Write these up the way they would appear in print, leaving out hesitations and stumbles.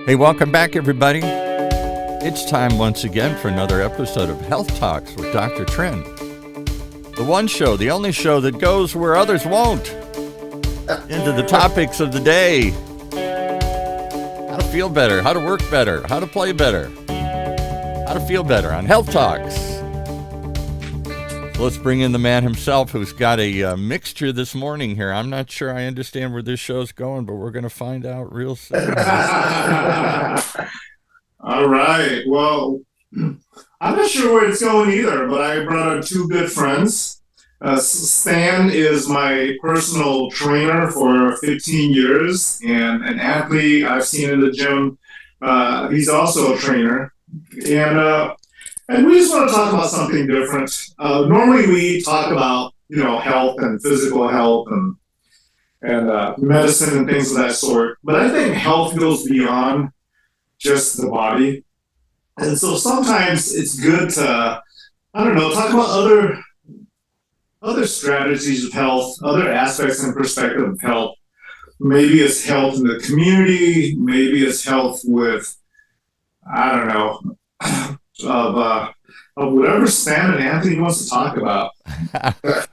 Hey, welcome back, everybody. It's time once again for another episode of Health Talks with Dr. Trinh. The one show, the only show that goes where others won't. Into the topics of the day. How to feel better, how to work better, how to play better, how to feel better on Health Talks. So let's bring in the man himself who's got a mixture this morning here. I'm not sure I understand where this show's going, but we're going to find out real soon. All right. Well, I'm not sure where it's going either, but I brought on two good friends. Stan is my personal trainer for 15 years and an athlete I've seen in the gym. He's also a trainer. And we just want to talk about something different. Normally we talk about, health and physical health and medicine and things of that sort. But I think health goes beyond just the body. And so sometimes it's good to, talk about other strategies of health, other aspects and perspective of health. Maybe it's health in the community, maybe it's health with, of whatever Stan and Anthony wants to talk about.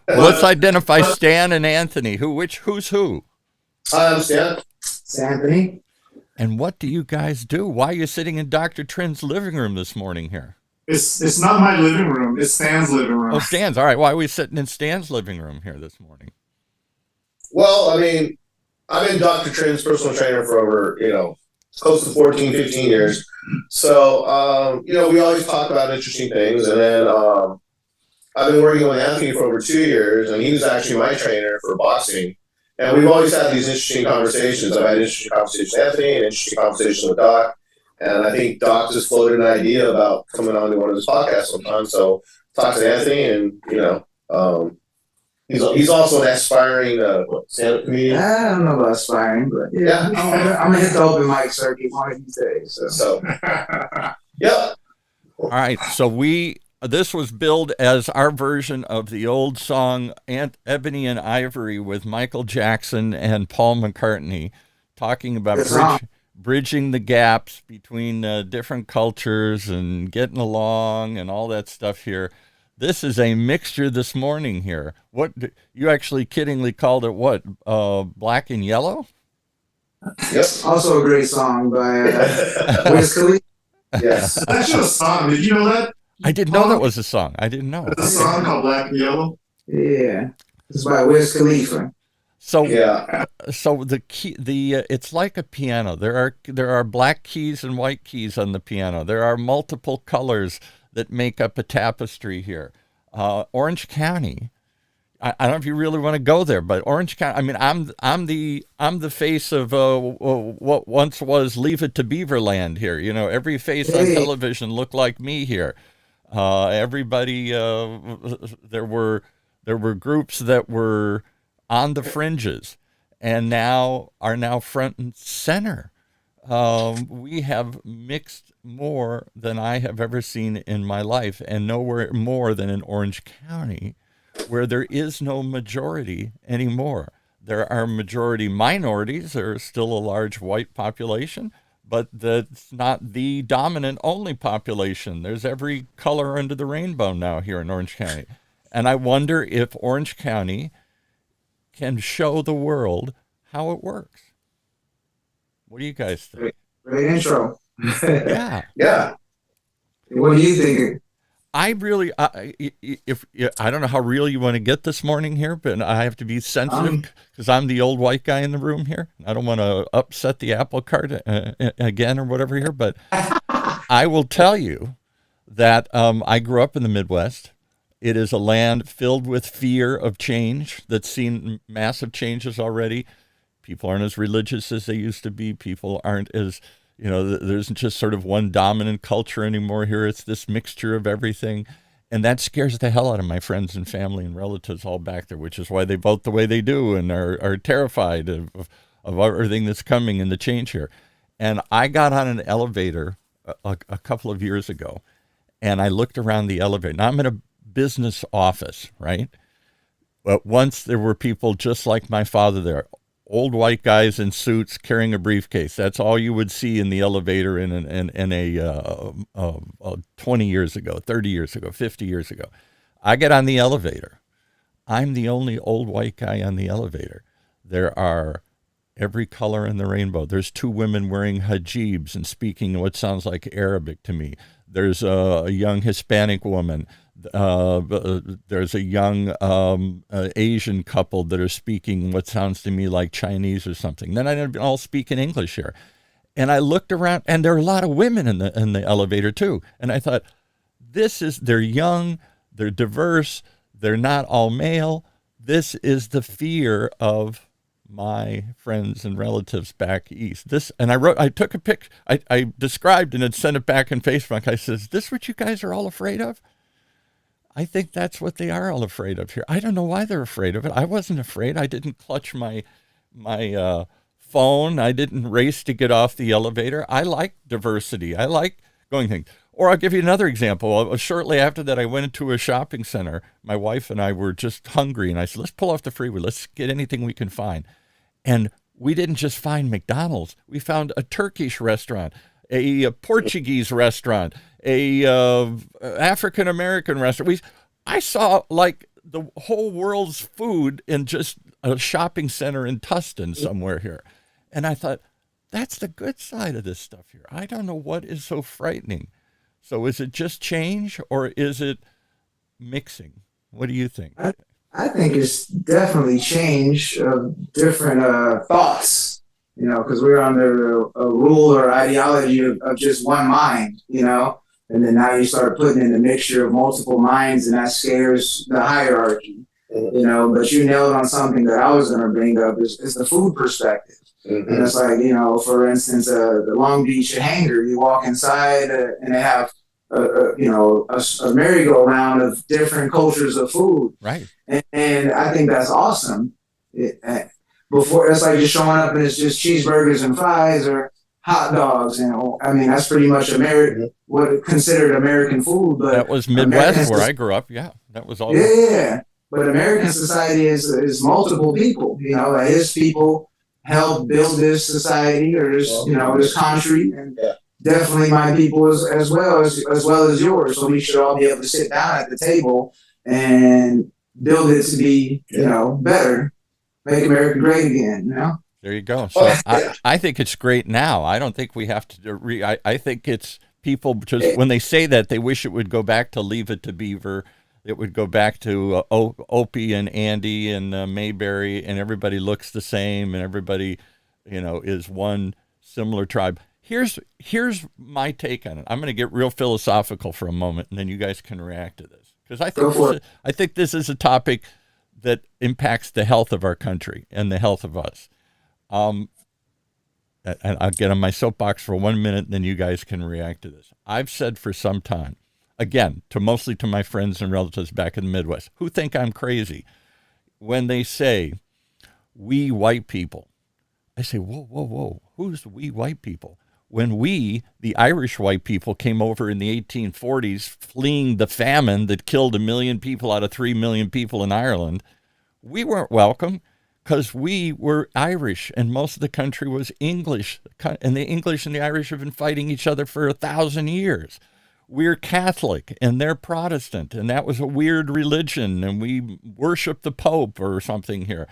Let's identify Stan and Anthony. Who's who? I'm Stan. It's Anthony. And what do you guys do? Why are you sitting in Dr. Trin's living room this morning here? It's not my living room. It's Stan's living room. Oh, Stan's. All right. Why are we sitting in Stan's living room here this morning? Well, I've been Dr. Trin's personal trainer for over, close to 14, 15 years. So, we always talk about interesting things. And then I've been working with Anthony for over 2 years, and he was actually my trainer for boxing. And we've always had these interesting conversations. I've had interesting conversations with Anthony and interesting conversations with Doc. And I think Doc just floated an idea about coming on to one of his podcasts sometime. So talk to Anthony, and, he's also an aspiring stand-up comedian. I don't know about aspiring, but yeah. I'm going to hit the open mic circuit one of these days. So yeah. All right. So this was billed as our version of the old song Ebony and Ivory with Michael Jackson and Paul McCartney, talking about bridging the gaps between different cultures and getting along and all that stuff here. This is a mixture this morning here. What you actually kiddingly called it? What? Black and Yellow? Yep. Also a great song by Wiz Khalifa. Yes. That's actually a song. Did you know that? I didn't know that was a song. I didn't know. It's a song called Black and Yellow. Yeah. It's by Wiz Khalifa. So Yeah. So the key, it's like a piano. There are black keys and white keys on the piano. There are multiple colors that make up a tapestry here. Orange County. I don't know if you really want to go there, but Orange County. I mean, I'm the face of what once was Leave It to Beaverland here. Every face on television looked like me here. Everybody. There were groups that were on the fringes, and are now front and center. We have mixed more than I have ever seen in my life, and nowhere more than in Orange County, where there is no majority anymore. There are majority minorities. There is still a large white population, but that's not the dominant only population. There's every color under the rainbow now here in Orange County. And I wonder if Orange County can show the world how it works. What do you guys think? Great intro. Yeah. Yeah. What do you think? I don't know how real you want to get this morning here, but I have to be sensitive because I'm the old white guy in the room here. I don't want to upset the apple cart again or whatever here, but I will tell you that I grew up in the Midwest. It is a land filled with fear of change that's seen massive changes already. People aren't as religious as they used to be. People aren't as, there isn't just sort of one dominant culture anymore here. It's this mixture of everything. And that scares the hell out of my friends and family and relatives all back there, which is why they vote the way they do and are terrified of everything that's coming and the change here. And I got on an elevator a couple of years ago, and I looked around the elevator. Now I'm in a business office, right? But once there were people just like my father there, old white guys in suits carrying a briefcase. That's all you would see in the elevator in a 20 years ago, 30 years ago, 50 years ago. I get on the elevator. I'm the only old white guy on the elevator. There are every color in the rainbow. There's two women wearing hijabs and speaking what sounds like Arabic to me. There's a young Hispanic woman. There's a young Asian couple that are speaking what sounds to me like Chinese or something. Then I all speak in English here. And I looked around, and there are a lot of women in the elevator too. And I thought, they're young, they're diverse, they're not all male. This is the fear of my friends and relatives back east. I took a picture, I described and had sent it back on Facebook. I said, is this what you guys are all afraid of? I think that's what they are all afraid of here. I don't know why they're afraid of it. I wasn't afraid. I didn't clutch my phone. I didn't race to get off the elevator. I like diversity. I like going things. Or I'll give you another example. Shortly after that, I went into a shopping center. My wife and I were just hungry, and I said, let's pull off the freeway. Let's get anything we can find. And we didn't just find McDonald's. We found a Turkish restaurant, a Portuguese restaurant, a African-American restaurant. I saw like the whole world's food in just a shopping center in Tustin somewhere here. And I thought, that's the good side of this stuff here. I don't know what is so frightening. So is it just change, or is it mixing? What do you think? I think it's definitely change of different thoughts, because we're under a rule or ideology of just one mind, and then now you start putting in a mixture of multiple minds, and that scares the hierarchy, but you nailed on something that I was going to bring up is the food perspective. Mm-hmm. And it's like, for instance, the Long Beach hangar, you walk inside and they have a merry-go-round of different cultures of food. Right. And I think that's awesome. Before, it's like just showing up and it's just cheeseburgers and fries or hot dogs. That's pretty much what considered American food. But that was Midwest where I grew up. Yeah, that was all. Yeah. But American society is multiple people. His people helped build this society or this country, and definitely my people as well as yours. So we should all be able to sit down at the table and build it to be better, make America great again. There you go. So I think it's great now. I don't think we have to. I think it's people just when they say that they wish it would go back to Leave It to Beaver. It would go back to Opie and Andy and Mayberry, and everybody looks the same, and everybody, is one similar tribe. Here's my take on it. I'm going to get real philosophical for a moment, and then you guys can react to this, because I think this is a topic that impacts the health of our country and the health of us. And I'll get on my soapbox for 1 minute, and then you guys can react to this. I've said for some time, again, mostly to my friends and relatives back in the Midwest, who think I'm crazy, when they say, we white people, I say, whoa, who's we white people? When we, the Irish white people, came over in the 1840s, fleeing the famine that killed 1 million people out of 3 million people in Ireland, we weren't welcome because we were Irish, and most of the country was English, and the English and the Irish have been fighting each other for 1,000 years. We're Catholic and they're Protestant, and that was a weird religion, and we worship the Pope or something here.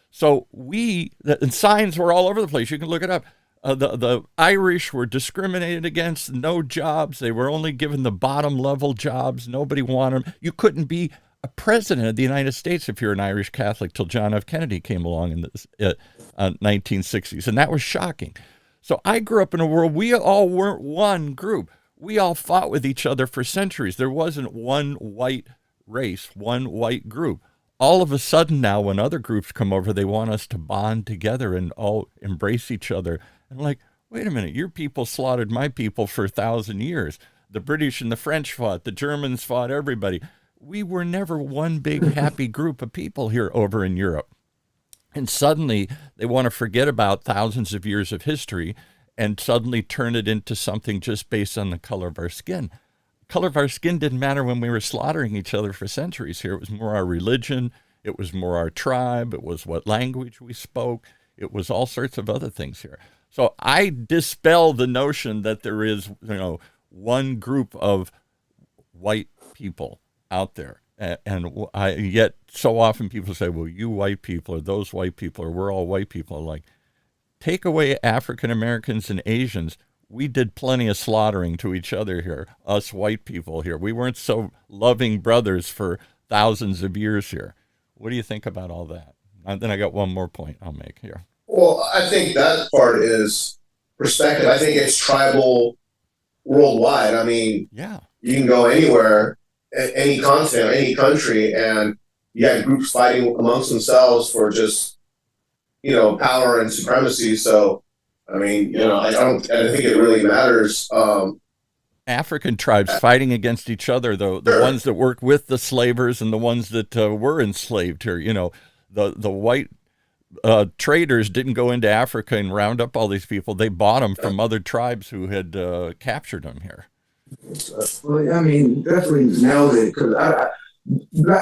So and signs were all over the place. You can look it up. The Irish were discriminated against, no jobs. They were only given the bottom level jobs. Nobody wanted them. You couldn't be a president of the United States if you're an Irish Catholic till John F. Kennedy came along in the 1960s, and that was shocking. So I grew up in a world, we all weren't one group. We all fought with each other for centuries. There wasn't one white race, one white group. All of a sudden now, when other groups come over, they want us to bond together and all embrace each other. And I'm like, wait a minute, your people slaughtered my people for 1,000 years. The British and the French fought. The Germans fought everybody. We were never one big happy group of people here over in Europe. And suddenly they want to forget about thousands of years of history and suddenly turn it into something just based on the color of our skin. Color of our skin didn't matter when we were slaughtering each other for centuries here. It was more our religion. It was more our tribe. It was what language we spoke. It was all sorts of other things here. So I dispel the notion that there is, one group of white people out there. And yet so often people say, well, you white people or those white people or we're all white people. Like, take away African Americans and Asians. We did plenty of slaughtering to each other here, us white people here. We weren't so loving brothers for thousands of years here. What do you think about all that? And then I got one more point I'll make here. Well, I think that part is perspective. I think it's tribal worldwide. I mean, Yeah. you can go anywhere, any continent, any country, and you got groups fighting amongst themselves for just, power and supremacy. So, I mean, I think it really matters. African tribes fighting against each other, though, the Sure. ones that worked with the slavers and the ones that were enslaved here. The white traders didn't go into Africa and round up all these people. They bought them from other tribes who had captured them here. Well, I mean, definitely nailed it. Because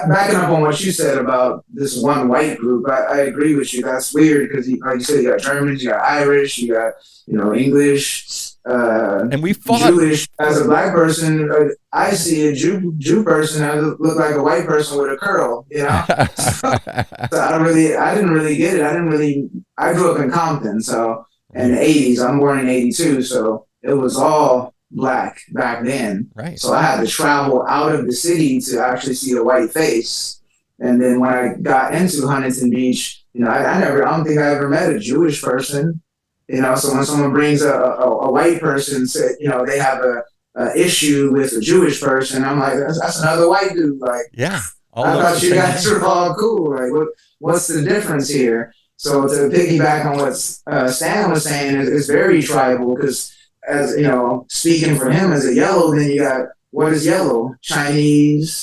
backing up on what you said about this one white group, I agree with you. That's weird because, like you said, you got Germans, you got Irish, you got English, And we fought. Jewish. As a black person, I see a Jew person that look like a white person with a curl. So I didn't really get it. I grew up in Compton, so in the '80s. I'm born in '82, so it was all black back then. Right. So I had to travel out of the city to actually see a white face. And then when I got into Huntington Beach, I don't think I ever met a Jewish person. So when someone brings a white person, say, they have a issue with a Jewish person, I'm like, that's another white dude. Like, Yeah. I thought you guys were all cool. Like, what's the difference here? So to piggyback on what Stan was saying, is very tribal because, as speaking for him as a yellow, then you got, what is yellow? Chinese,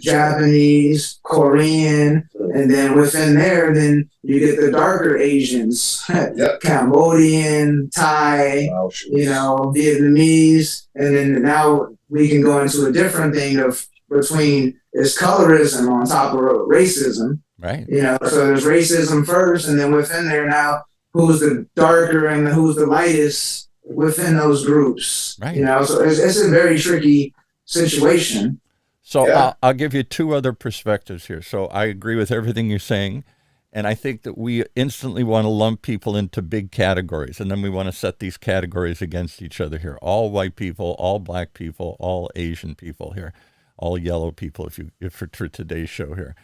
Japanese, Korean, and then within there, then you get the darker Asians, Yep. Cambodian, Thai, Vietnamese, and then now we can go into a different thing of between is colorism on top of racism. Right. So there's racism first, and then within there now, who's the darker and who's the lightest within those groups. Right. So it's a very tricky situation. So Yeah. I'll give you two other perspectives here. So I agree with everything you're saying. And I think that we instantly want to lump people into big categories. And then we want to set these categories against each other here. All white people, all black people, all Asian people here, all yellow people if for today's show here.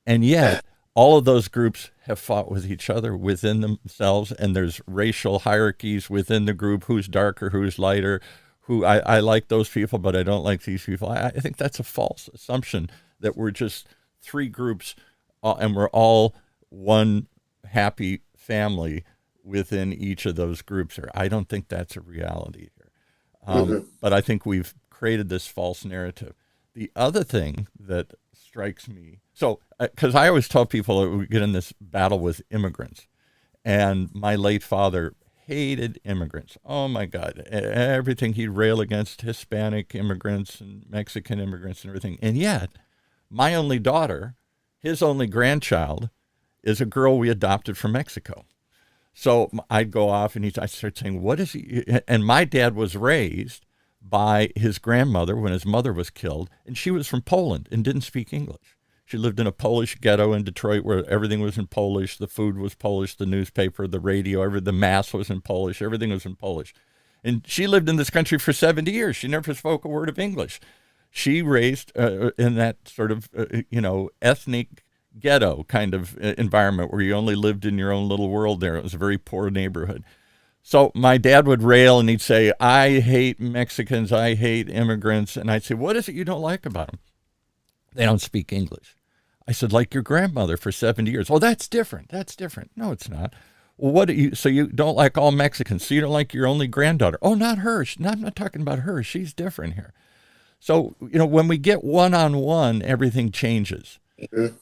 And yet, all of those groups have fought with each other within themselves, and there's racial hierarchies within the group, who's darker, who's lighter, who I like those people, but I don't like these people. I think that's a false assumption that we're just three groups and we're all one happy family within each of those groups here. I don't think that's a reality here. But I think we've created this false narrative. The other thing that strikes me, because I always tell people that we get in this battle with immigrants, and my late father hated immigrants. Oh my God, everything he'd rail against Hispanic immigrants and Mexican immigrants and everything. And yet, my only daughter, his only grandchild, is a girl we adopted from Mexico. So I'd go off and I'd start saying, what is he? And my dad was raised by his grandmother when his mother was killed, and she was from Poland and didn't speak English. She lived in a Polish ghetto in Detroit where everything was in Polish, the food was Polish, the newspaper, the radio, the mass was in Polish, everything was in Polish. And she lived in this country for 70 years. She never spoke a word of English. She raised in that sort of, ethnic ghetto kind of environment where you only lived in your own little world there. It was a very poor neighborhood. So my dad would rail and he'd say, I hate Mexicans, I hate immigrants. And I'd say, what is it you don't like about them? They don't speak English. I said, like your grandmother for 70 years. Well, that's different. That's different. No, it's not. Well, so you don't like all Mexicans, so you don't like your only granddaughter. Oh, not her. I'm not talking about her. She's different here. So, when we get one-on-one, everything changes. Mm-hmm.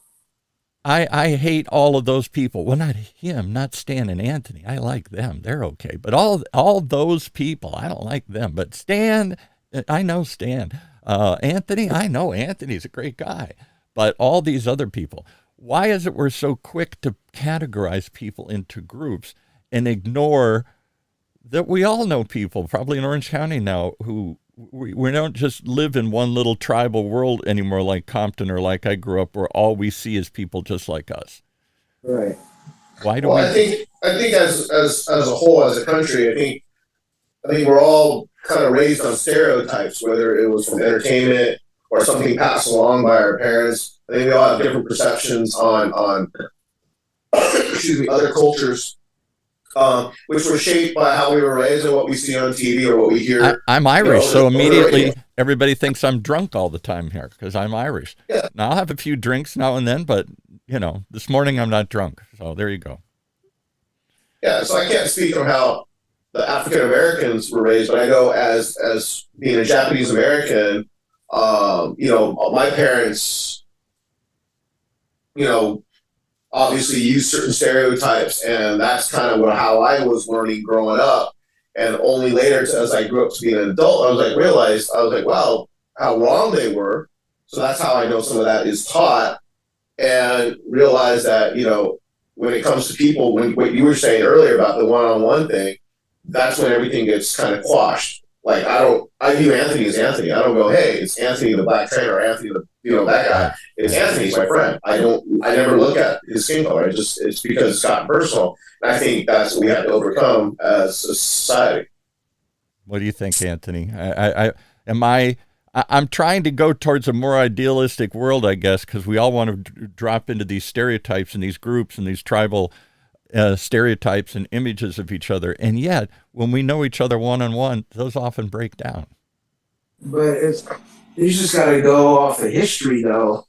I hate all of those people. Well, not him, not Stan and Anthony. I like them. They're okay. But all those people, I don't like them. But Stan, I know Stan. Anthony, I know Anthony's a great guy. But all these other people, why is it we're so quick to categorize people into groups and ignore that we all know people, probably in Orange County now, who we don't just live in one little tribal world anymore like Compton or like I grew up, where all we see is people just like us. Right. Why do Well, we? I think as a whole, as a country, I think we're all kind of raised on stereotypes, whether it was from entertainment or something passed along by our parents. I think we all have different perceptions on excuse me, other cultures, which were shaped by how we were raised and what we see on TV or what we hear. I'm Irish, over so the immediately radio. everybody thinks I'm drunk all the time here because I'm Irish. Yeah. Now I'll have a few drinks now and then, but this morning I'm not drunk. So there you go. Yeah, so I can't speak on how the African Americans were raised, but I know as being a Japanese American, my parents, obviously use certain stereotypes, and that's kind of how I was learning growing up. And only later, as I grew up to be an adult, realized, wow, how wrong they were. So that's how I know some of that is taught, and realize that, when it comes to people, when what you were saying earlier about the one-on-one thing, that's when everything gets kind of quashed. Like I view Anthony as Anthony. I don't go, hey, it's Anthony the black trainer, or Anthony that guy. It's Anthony, he's my friend. I never look at his skin color. It's because it's gotten personal. And I think that's what we have to overcome as a society. What do you think, Anthony? I'm trying to go towards a more idealistic world, I guess, because we all want to drop into these stereotypes and these groups and these tribal stereotypes and images of each other. And yet, when we know each other one-on-one, those often break down. But you just got to go off the history, though,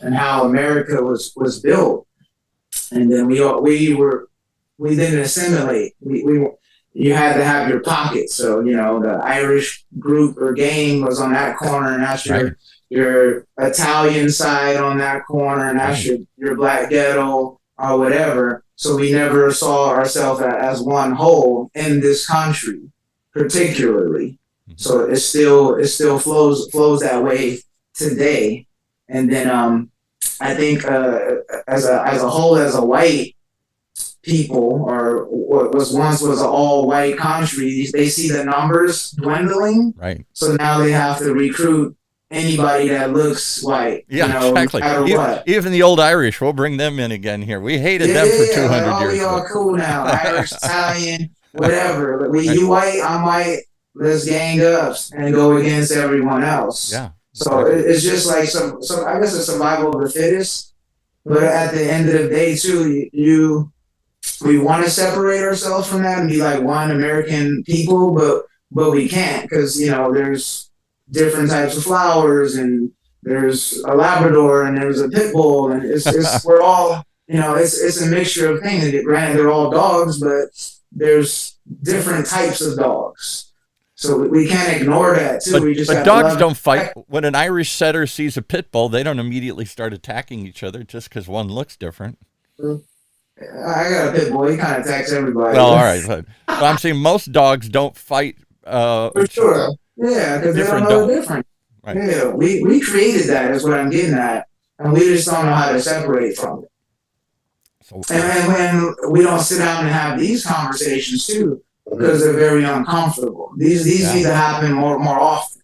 and how America was built. And then we didn't assimilate. You had to have your pocket. So, the Irish group or gang was on that corner, and that's your Italian side on that corner, and that's your black ghetto or whatever. So we never saw ourselves as one whole in this country, particularly. So it still flows that way today. And then I think as a whole, as a white people, or what was once an all white country, they see the numbers dwindling. Right. So now they have to recruit anybody that looks white. Yeah, exactly. No matter what. Even the old Irish, we'll bring them in again here. We hated them for 200 years. We all cool now. Irish, Italian, whatever. But you white, I'm white. Let's gang up and go against everyone else. Yeah. So it's just like some I guess it's survival of the fittest. But at the end of the day, too, we want to separate ourselves from that and be like one American people, but we can't, because there's different types of flowers, and there's a Labrador, and there's a pit bull, and it's we're all it's a mixture of things. Granted, they're all dogs, but there's different types of dogs. So we can't ignore that too. But dogs don't fight. When an Irish setter sees a pit bull, they don't immediately start attacking each other just because one looks different. I got a pit bull. He kind of attacks everybody. Well, all right, but I'm saying most dogs don't fight. For sure. Yeah, because they don't know the difference. Right. Yeah, we created that, is what I'm getting at, and we just don't know how to separate from it. And when we don't sit down and have these conversations too, because they're very uncomfortable. These need to happen more often.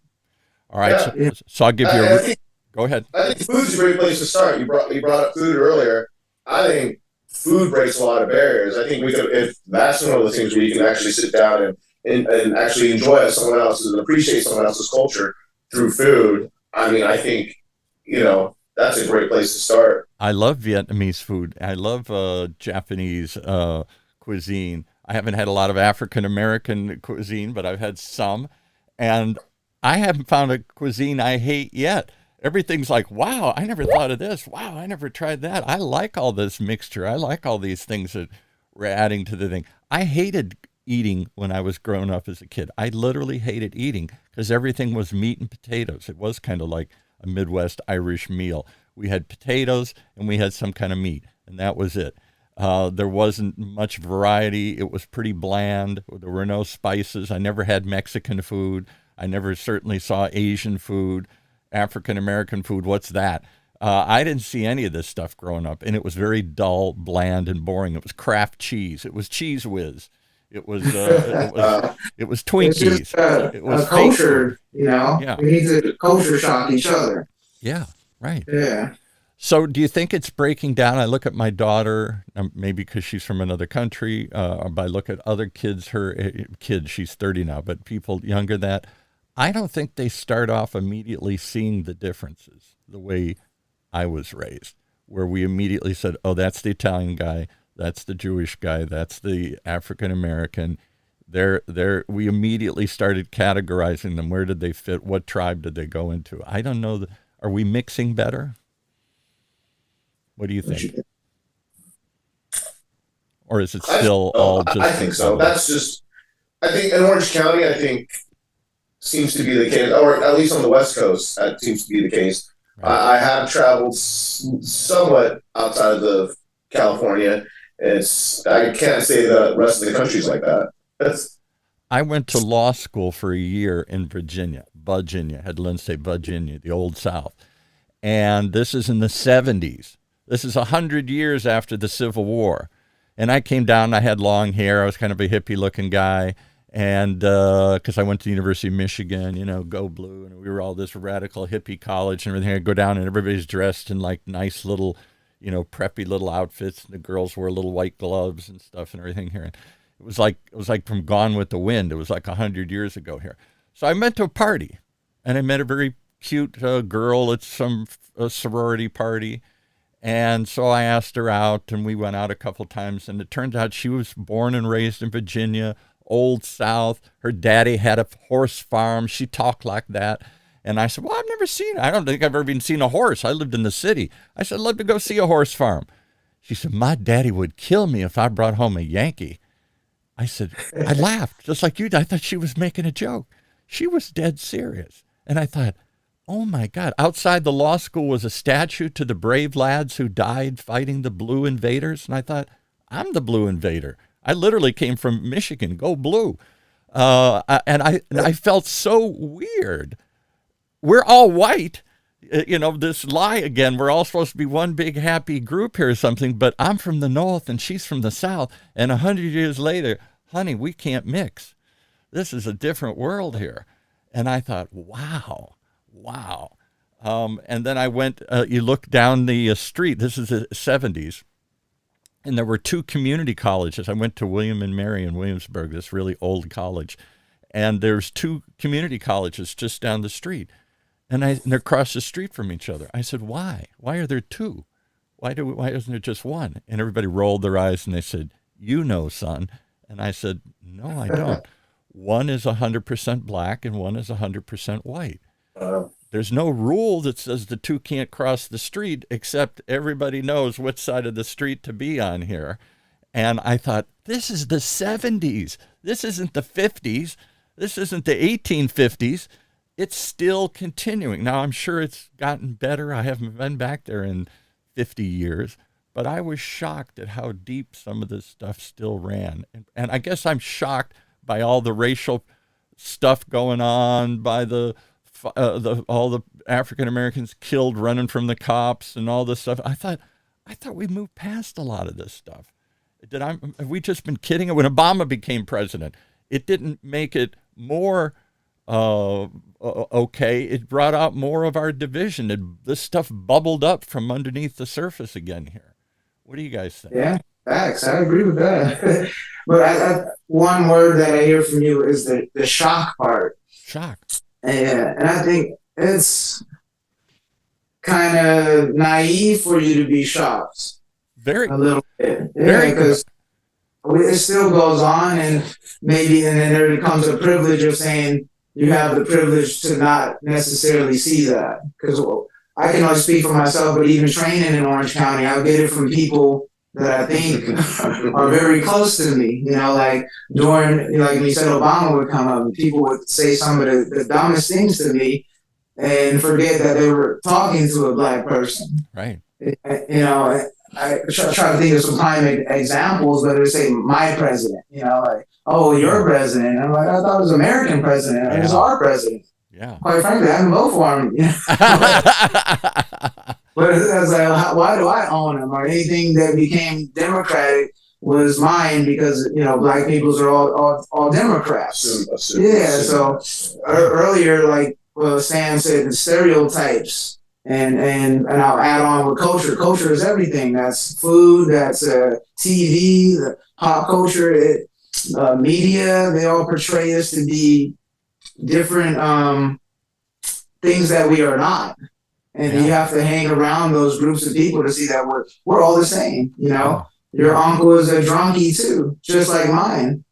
All right, so I'll give you go ahead. I think food's a great place to start. You brought up food earlier. I think food breaks a lot of barriers. I think if that's one of the things where you can actually sit down and actually enjoy someone else's and appreciate someone else's culture through food. I mean, I think, that's a great place to start. I love Vietnamese food. I love Japanese cuisine. I haven't had a lot of African American cuisine, but I've had some. And I haven't found a cuisine I hate yet. Everything's like, wow, I never thought of this. Wow, I never tried that. I like all this mixture. I like all these things that we're adding to the thing. I hated eating when I was growing up as a kid. I literally hated eating because everything was meat and potatoes. It was kind of like a Midwest Irish meal. We had potatoes and we had some kind of meat, and that was it. There wasn't much variety. It was pretty bland. There were no spices. I never had Mexican food. I never certainly saw Asian food, African American food. What's that? I didn't see any of this stuff growing up, and it was very dull, bland, and boring. It was Kraft cheese. It was Cheese Whiz. It was it was It's Twinkies. just It was a fake food. culture, Yeah, We need to culture shock each other. yeah, right. Yeah. So, do you think it's breaking down? I look at my daughter, maybe because she's from another country, or I look at other kids, kids, she's 30 now, but people younger than that, I don't think they start off immediately seeing the differences the way I was raised, where we immediately said, oh, that's the Italian guy, that's the Jewish guy, that's the African American. We immediately started categorizing them. Where did they fit? What tribe did they go into? I don't know. Are we mixing better? What do you think? Or is it still all just? I think so. That's just. I think in Orange County, I think seems to be the case, or at least on the West Coast, that seems to be the case. Right. I have traveled somewhat outside of California. I can't say the rest of the country's like that. I went to law school for a year in Virginia, had Lynn say Virginia, the old South. And this is in the 70s. This is 100 years after the Civil War. And I came down, I had long hair. I was kind of a hippie-looking guy. And because I went to the University of Michigan, go blue. And we were all this radical hippie college and everything. I'd go down and everybody's dressed in like nice little, preppy little outfits. And the girls wore little white gloves and stuff and everything here. And it was like from Gone with the Wind. It was like 100 years ago here. So I went to a party. And I met a very cute girl at some sorority party. And so I asked her out, and we went out a couple times, and it turns out she was born and raised in Virginia, Old South. Her daddy had a horse farm. She talked like that. And I said, well, I don't think I've ever even seen a horse. I lived in the city. I said, I'd love to go see a horse farm. She said, my daddy would kill me if I brought home a Yankee. I said, I laughed, just like you did. I thought she was making a joke. She was dead serious. And I thought, oh my God, outside the law school was a statue to the brave lads who died fighting the blue invaders. And I thought, I'm the blue invader. I literally came from Michigan, go blue. And I felt so weird. We're all white. This lie again, we're all supposed to be one big happy group here or something, but I'm from the North and she's from the South. And 100 years later, honey, we can't mix. This is a different world here. And I thought, wow. And then I went, you look down the street, this is the 70s, and there were two community colleges. I went to William and Mary in Williamsburg, this really old college. And there's two community colleges just down the street. And they're across the street from each other. I said, why? Why are there two? Why isn't there just one? And everybody rolled their eyes and they said, son. And I said, no, I don't. One is 100% black and one is 100% white. There's no rule that says the two can't cross the street, except everybody knows which side of the street to be on here. And I thought, this is the 70s. This isn't the 50s. This isn't the 1850s. It's still continuing. Now, I'm sure it's gotten better. I haven't been back there in 50 years, but I was shocked at how deep some of this stuff still ran. And I guess I'm shocked by all the racial stuff going on, by all the African Americans killed running from the cops and all this stuff. I thought we moved past a lot of this stuff. Have we just been kidding? When Obama became president, it didn't make it more okay. It brought out more of our division. This stuff bubbled up from underneath the surface again here. What do you guys think? Yeah, facts. I agree with that. But one word that I hear from you is the shock part. Shock. And I think it's kind of naive for you to be shocked. Very. A little bit. Very. Because it still goes on, and then there comes a privilege of saying you have the privilege to not necessarily see that. Because I can only speak for myself, but even training in Orange County, I'll get it from people that I think are very close to me. Like when you said Obama would come up, and people would say some of the dumbest things to me and forget that they were talking to a black person. Right. I try to think of some prime examples, but they say my president, like, oh, your president. I'm like, I thought it was American president. It was our president. Yeah. Quite frankly, I didn't vote for him. But it's like, why do I own them? Or anything that became Democratic was mine because black peoples are all Democrats. Yeah. So earlier, like Sam said, the stereotypes, and I'll add on with culture. Culture is everything. That's food. That's TV, the pop culture, media. They all portray us to be different things that we are not. And you have to hang around those groups of people to see that we're all the same. Your uncle is a drunkie too, just like mine.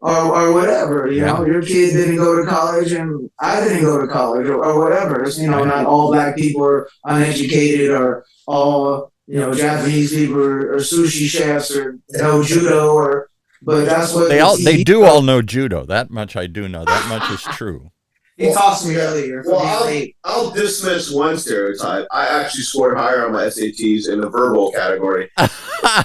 Or whatever. Your kid didn't go to college, and I didn't go to college, or whatever. Not all black people are uneducated, or all Japanese people are sushi chefs, or no judo, but that's what they do all know judo. That much I do know. That much is true. He talked to me earlier. Well, I'll dismiss one stereotype. I actually scored higher on my SATs in the verbal category. Than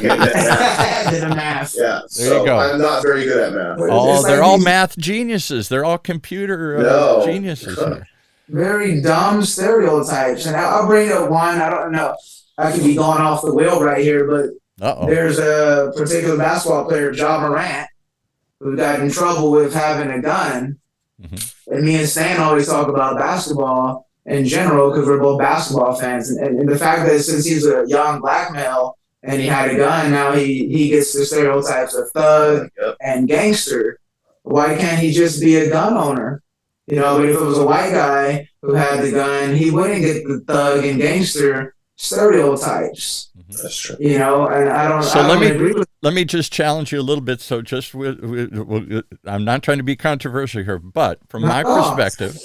the math. Yeah, there you go. I'm not very good at math. They're all math geniuses. They're all computer geniuses here. Very dumb stereotypes. And I'll bring up one. I don't know. I could be going off the wheel right here, but there's a particular basketball player, Ja Morant, who got in trouble with having a gun. Mm-hmm. And me and Stan always talk about basketball in general because we're both basketball fans. And the fact that since he's a young black male and he had a gun, now he gets the stereotypes of thug and gangster. Why can't he just be a gun owner? But if it was a white guy who had the gun, he wouldn't get the thug and gangster stereotypes. That's true. And I don't. So I don't agree with. Let me just challenge you a little bit. So I'm not trying to be controversial here, but from my perspective,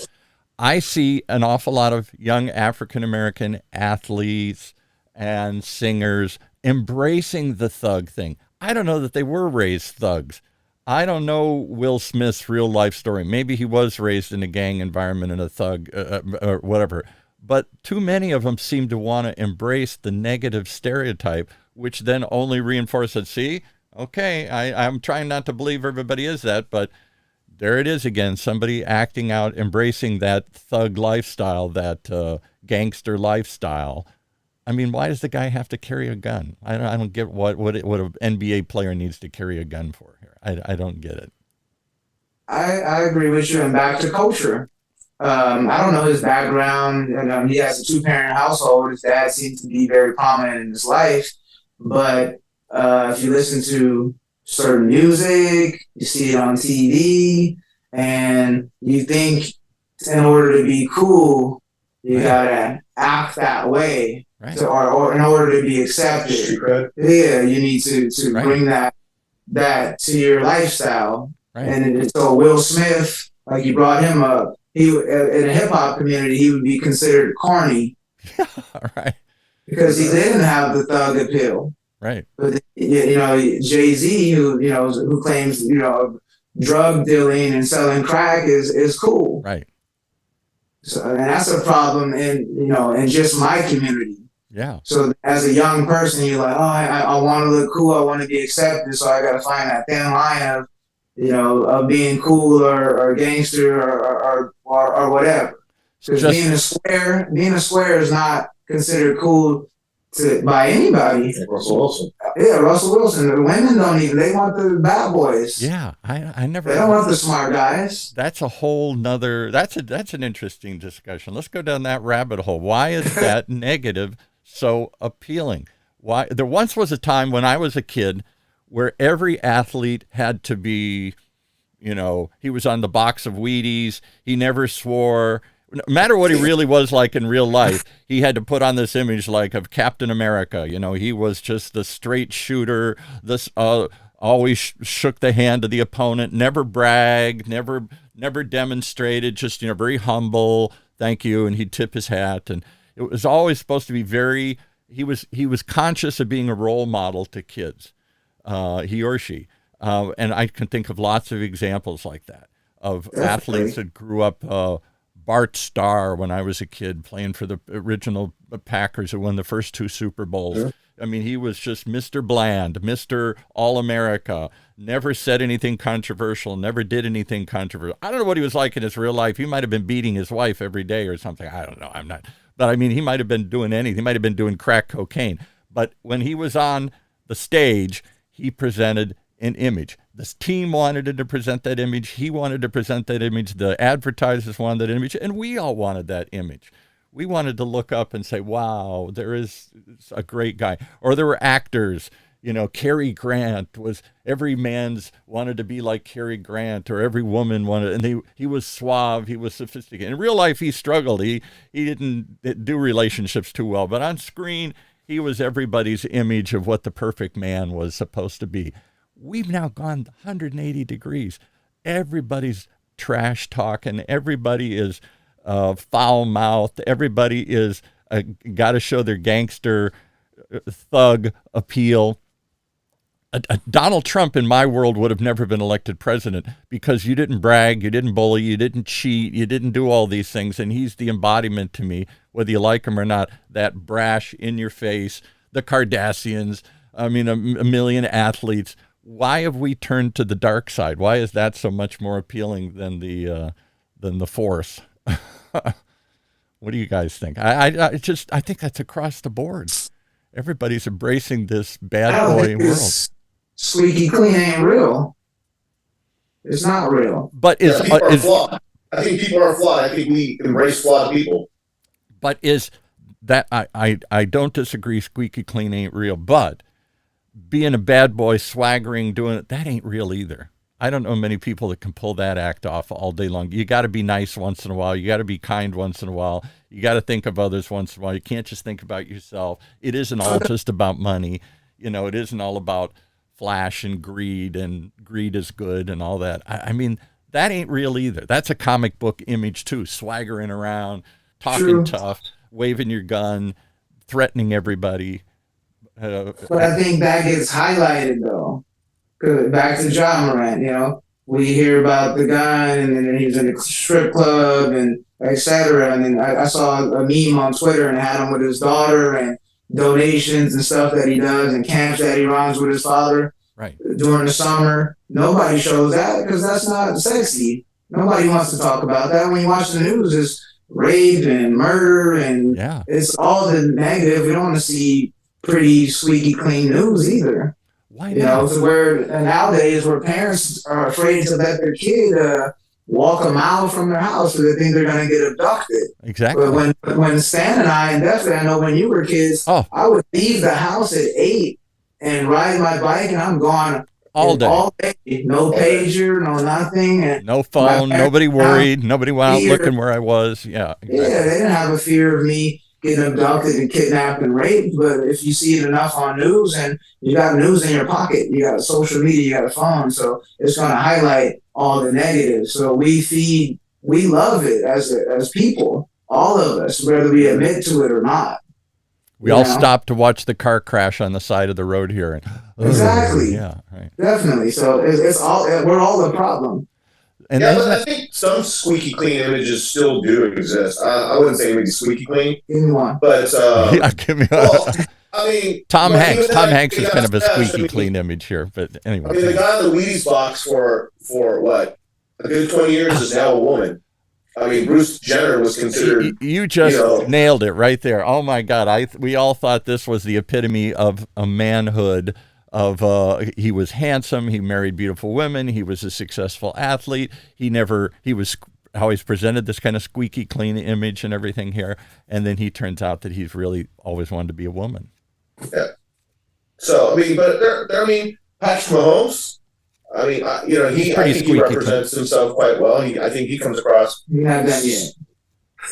I see an awful lot of young African-American athletes and singers embracing the thug thing. I don't know that they were raised thugs. I don't know Will Smith's real life story. Maybe he was raised in a gang environment and a thug or whatever. But too many of them seem to want to embrace the negative stereotype, which then only reinforces, see, okay, I'm trying not to believe everybody is that, but there it is again, somebody acting out, embracing that thug lifestyle, that gangster lifestyle. I mean, why does the guy have to carry a gun? I don't get what an NBA player needs to carry a gun for here. I don't get it. I agree with you, and back to culture. I don't know his background, and he has a 2-parent household. His dad seems to be very prominent in his life, but if you listen to certain music, you see it on TV, and you think in order to be cool, you gotta act that way, right? Or in order to be accepted. Yeah, you need to right. Bring that to your lifestyle. Right. And so Will Smith, like you brought him up, he in a hip hop community, he would be considered corny. Right. Because he didn't have the thug appeal. Right. But Jay-Z, who claims drug dealing and selling crack is cool. Right. So, and that's a problem in just my community. Yeah. So as a young person, you're like, I want to look cool, I want to be accepted, so I got to find that thin line of being cool or gangster or whatever. Because being a square is not considered cool by anybody. Russell Wilson. Yeah, Russell Wilson. The women they want the bad boys. Yeah, I never. They don't want the smart guys. That's a whole nother. That's an interesting discussion. Let's go down that rabbit hole. Why is that negative so appealing? Why? There once was a time when I was a kid where every athlete had to be, he was on the box of Wheaties. He never swore. No matter what he really was like in real life, he had to put on this image like of Captain America. He was just the straight shooter. This always shook the hand of the opponent. Never bragged. Never demonstrated. Just very humble. Thank you, and he'd tip his hat. And it was always supposed to be very. He was conscious of being a role model to kids. He or she, and I can think of lots of examples like that of athletes that grew up. Bart Starr, when I was a kid, playing for the original Packers who won the first 2 Super Bowls. Sure. I mean, he was just Mr. Bland, Mr. All-America, never said anything controversial, never did anything controversial. I don't know what he was like in his real life. He might have been beating his wife every day or something. I don't know. I'm not. But I mean, he might have been doing anything. He might have been doing crack cocaine. But when he was on the stage, he presented an image. This team wanted to present that image. He wanted to present that image. The advertisers wanted that image. And we all wanted that image. We wanted to look up and say, wow, there is a great guy. Or there were actors. You know, Cary Grant was, every man's wanted to be like Cary Grant, or every woman wanted, and he was suave, he was sophisticated. In real life, he struggled. He didn't do relationships too well, but on screen, he was everybody's image of what the perfect man was supposed to be. We've now gone 180 degrees. Everybody's trash talking. Everybody is foul mouthed. Everybody is got to show their gangster thug appeal. Donald Trump in my world would have never been elected president because you didn't brag, you didn't bully, you didn't cheat, you didn't do all these things. And he's the embodiment to me, whether you like him or not, that brash, in your face, the Kardashians, I mean, a million athletes. Why have we turned to the dark side? Why is that so much more appealing than the force? What do you guys think? I think that's across the board. Everybody's embracing this bad boy world. Squeaky clean ain't real. It's not real. But people are flawed. I think people are flawed. I think we embrace flawed people. But is that I don't disagree. Squeaky clean ain't real. But being a bad boy, swaggering, doing it, that ain't real either. I don't know many people that can pull that act off all day long. You got to be nice once in a while. You got to be kind once in a while. You got to think of others once in a while. You can't just think about yourself. It isn't all just about money. You know, it isn't all about flash and greed is good and all that. I mean, that ain't real either. That's a comic book image too. Swaggering around, talking tough, waving your gun, threatening everybody. But I think that gets highlighted though. Back to John Morant, you know, we hear about the gun and then he was in a strip club and etc. And then I saw a meme on Twitter and it had him with his daughter and donations and stuff that he does and camps that he runs with his father during the summer. Nobody shows that because that's not sexy. Nobody wants to talk about that. When you watch the news, it's rape and murder and it's all the negative. We don't want to see pretty squeaky clean news either. Why you know, so where nowadays where parents are afraid to let their kid walk a mile from their house because they think they're going to get abducted. Exactly. But when Stan and I definitely, I know when you were kids, I would leave the house at 8 and ride my bike, and I'm gone all day. No pager, no nothing, and no phone. Nobody worried. Nobody went out looking where I was. Yeah. Exactly. Yeah, they didn't have a fear of me getting abducted and kidnapped and raped. But if you see it enough on news, and you got news in your pocket, you got social media, you got a phone, so it's going to highlight all the negatives. So we love it as people, all of us, whether we admit to it or not. We all stopped to watch the car crash on the side of the road here. And, exactly. Yeah. Right. Definitely. So it's all, we're all the problem. And but I think some squeaky clean images still do exist. I wouldn't say maybe squeaky clean, but give me I mean, Tom Hanks. Tom Hanks is kind of a squeaky clean image here, but anyway. I mean, the guy in the Wheaties box for what a good 20 years is now a woman. I mean, Bruce Jenner was considered. You just nailed it right there. Oh my God! We all thought this was the epitome of a manhood. He was handsome. He married beautiful women. He was a successful athlete. He was always presented this kind of squeaky clean image and everything here. And then he turns out that he's really always wanted to be a woman. Yeah. So, I mean, but Patrick Mahomes, I mean, I think he represents himself quite well. I think he comes across. He's not done yet.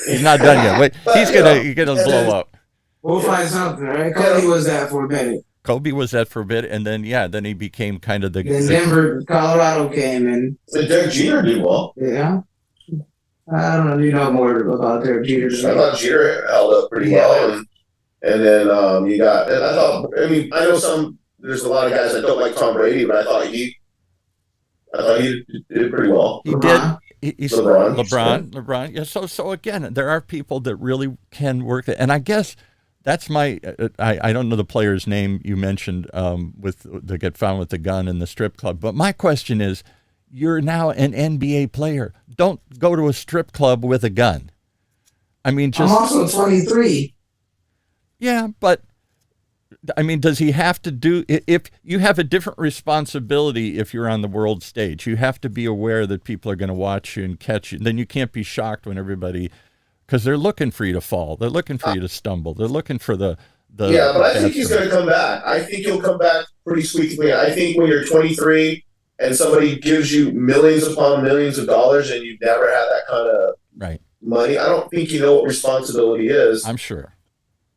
He's not done yet. Wait, he's gonna blow up. We'll find something, right? Kobe was that for a minute. Kobe was that for a bit, and then then he became kind of the. Then Denver, Colorado came in. So Derek Jeter did well. Yeah. I don't know. You know more about Derek Jeter. I thought Jeter held up pretty well, and then you got. And I know there's a lot of guys that don't like Tom Brady, but I thought he did pretty well. He LeBron. did. LeBron. Yeah. So again, there are people that really can work it, and I guess. That's my. I don't know the player's name you mentioned that get found with the gun in the strip club. But my question is, you're now an NBA player. Don't go to a strip club with a gun. I mean, I'm just also 23. yeah, but I mean, does he have to do? If you have a different responsibility, if you're on the world stage, you have to be aware that people are going to watch you and catch you. Then you can't be shocked when everybody, because they're looking for you to fall, they're looking for you to stumble, they're looking for the Yeah, but I bad think he's stuff. going to come back. I think he'll come back pretty sweetly. I think when you're 23 and somebody gives you millions upon millions of dollars and you've never had that kind of Right. money, I don't think you know what responsibility is. I'm sure.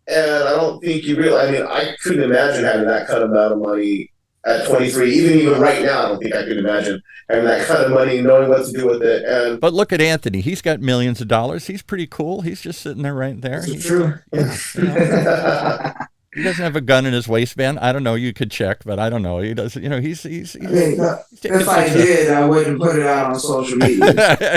And I don't think you realize, I mean, I couldn't imagine having that kind of amount of money at 23. Even right now, I don't think I could imagine having that kind of money, knowing what to do with it. And But look at Anthony. He's got millions of dollars. He's pretty cool. He's just sitting there right there. It's true. Yeah, you know. He doesn't have a gun in his waistband. I don't know. You could check, but I don't know. He doesn't. You know, he's I mean, if I did, I wouldn't put it out on social media.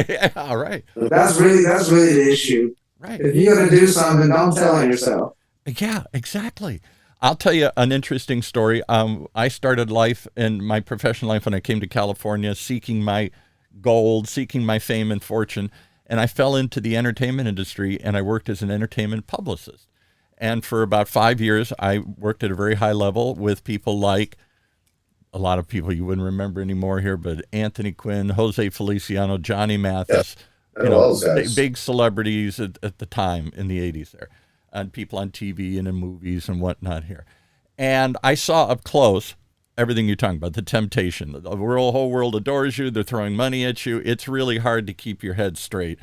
Yeah, all right. That's really the issue. Right. If you're gonna do something, don't tell on yourself. Yeah, exactly. I'll tell you an interesting story. I started life in my professional life when I came to California, seeking my gold, seeking my fame and fortune, and I fell into the entertainment industry, and I worked as an entertainment publicist. And for about 5 years, I worked at a very high level with people like a lot of people you wouldn't remember anymore here, but Anthony Quinn, Jose Feliciano, Johnny Mathis, I know all those guys. big celebrities at the time in the 80s there, and people on TV and in movies and whatnot here. And I saw up close everything you're talking about, the temptation. The whole world adores you. They're throwing money at you. It's really hard to keep your head straight.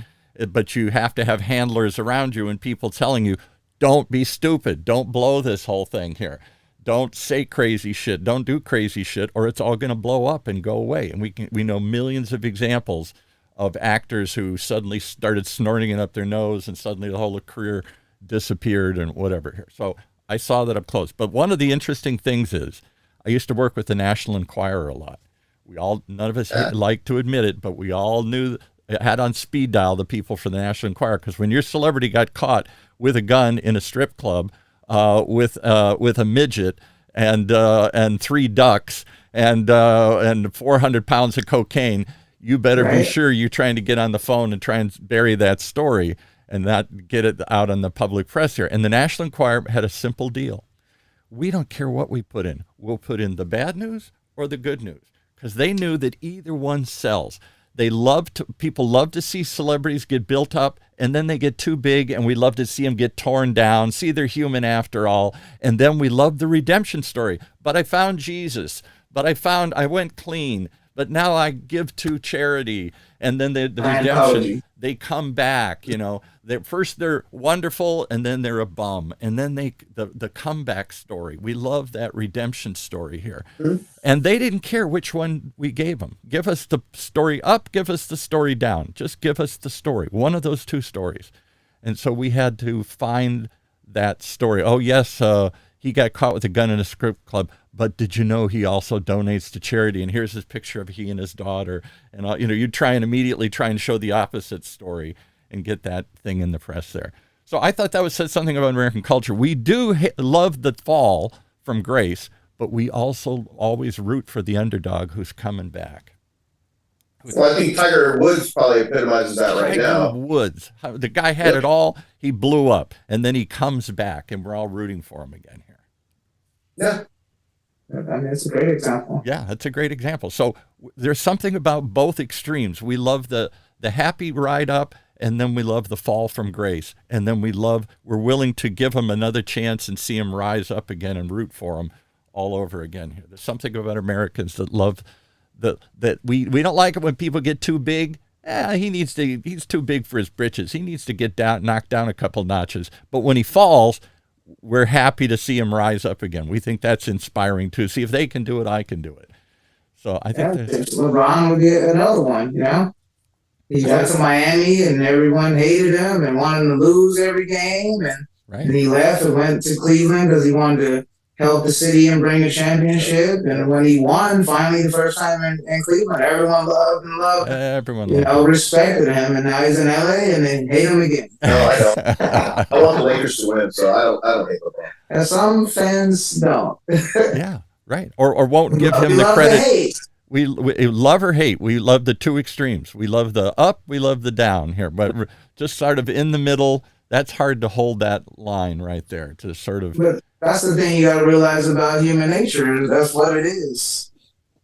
But you have to have handlers around you and people telling you, don't be stupid. Don't blow this whole thing here. Don't say crazy shit. Don't do crazy shit, or it's all going to blow up and go away. And we know millions of examples of actors who suddenly started snorting it up their nose and suddenly the whole career disappeared and whatever here. So I saw that up close. But one of the interesting things is I used to work with the National Enquirer a lot. None of us like to admit it, but we all knew, had on speed dial the people for the National Enquirer, because when your celebrity got caught with a gun in a strip club with a midget and 3 ducks and 400 pounds of cocaine, you better be sure you're trying to get on the phone and try and bury that story and not get it out on the public press here. And the National Enquirer had a simple deal. We don't care what we put in. We'll put in the bad news or the good news, because they knew that either one sells. People love to see celebrities get built up, and then they get too big, and we love to see them get torn down, see they're human after all, and then we love the redemption story. But I found Jesus. But I went clean. But now I give to charity, and then the redemption. They come back. You know, they're wonderful, and then they're a bum, and then the comeback story. We love that redemption story here, and they didn't care which one we gave them. Give us the story up, give us the story down. Just give us the story. One of those two stories, and so we had to find that story. Oh yes, he got caught with a gun in a strip club. But did you know he also donates to charity? And here's his picture of he and his daughter. And you immediately try and show the opposite story and get that thing in the press there. So I thought that said something about American culture. We do love the fall from grace, but we also always root for the underdog who's coming back. Well, I think Tiger Woods probably epitomizes that right now. Tiger Woods, the guy had it all. He blew up, and then he comes back, and we're all rooting for him again here. Yeah. I mean, it's a great example. Yeah, that's a great example. So there's something about both extremes. We love the happy ride up, and then we love the fall from grace. And then we're willing to give him another chance and see him rise up again and root for him all over again here. There's something about Americans that love that we don't like it when people get too big. He's too big for his britches. He needs to get knocked down a couple notches. But when he falls, we're happy to see him rise up again. We think that's inspiring too. See, if they can do it, I can do it. So I think LeBron would get another one, you know? He got to Miami and everyone hated him and wanted him to lose every game. And then he left and went to Cleveland because he wanted to help the city and bring a championship. And when he won, finally, the first time in Cleveland, everyone loved him. Everyone respected him. And now he's in LA and they hate him again. No, I don't. I want the Lakers to win, so I don't hate LeBron. And some fans don't. Yeah, right. Or won't give him the credit. We love or hate. We love the two extremes. We love the up, we love the down here. But just sort of in the middle, That's hard to hold that line right there to sort of. But that's the thing you got to realize about human nature. That's what it is.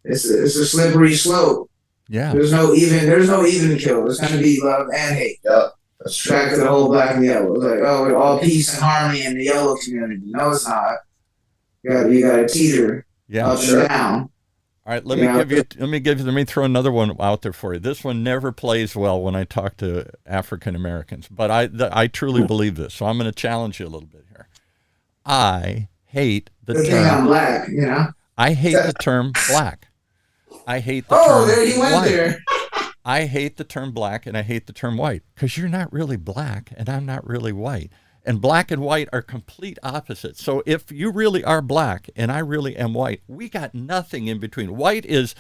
It's a slippery slope. Yeah. There's no even kill. It's gonna be love and hate. Yeah, that's true. Back to the whole black and yellow. It's like, oh, we're all peace and harmony in the yellow community. No, it's not. You got to teeter Yeah. up and down. All right, let me throw another one out there for you. This one never plays well when I talk to African Americans, but I truly believe this, so I'm going to challenge you a little bit here. I hate the Good thing term. I'm black, you know. I hate the term black. I hate the Oh, term there you went white. there. I hate the term black and I hate the term white because you're not really black and I'm not really white. And black and white are complete opposites. So if you really are black and I really am white, we got nothing in between. White is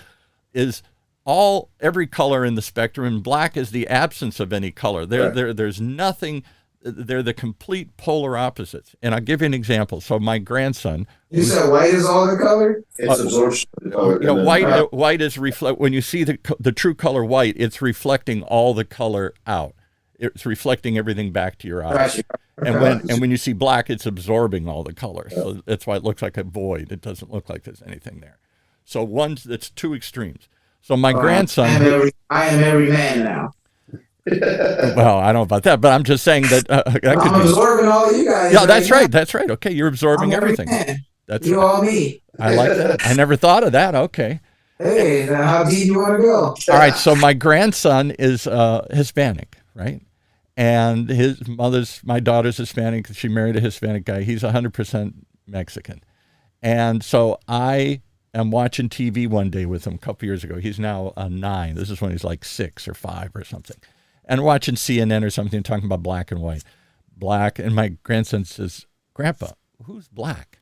every color in the spectrum, and black is the absence of any color. There's nothing. They're the complete polar opposites. And I'll give you an example. So my grandson. You said white is all the color? It's absorption of the color. You know, white is when you see the true color white, it's reflecting all the color out. It's reflecting everything back to your eyes. And when you see black, it's absorbing all the color. So that's why it looks like a void. It doesn't look like there's anything there. So that's two extremes. So my grandson. I am every man now. Well, I don't know about that, but I'm just saying that I'm absorbing all you guys. Yeah, that's right. That's right. Okay, you're absorbing everything. That's you all me. I like that. I never thought of that. Okay. Hey, now how deep you want to go? All right. So my grandson is Hispanic, right? And my daughter's Hispanic. She married a Hispanic guy. He's 100% Mexican. And so I am watching TV one day with him a couple years ago. He's now 9. This is when he's like 6 or 5 or something. And watching CNN or something, talking about black and white. Black. And my grandson says, Grandpa, who's black?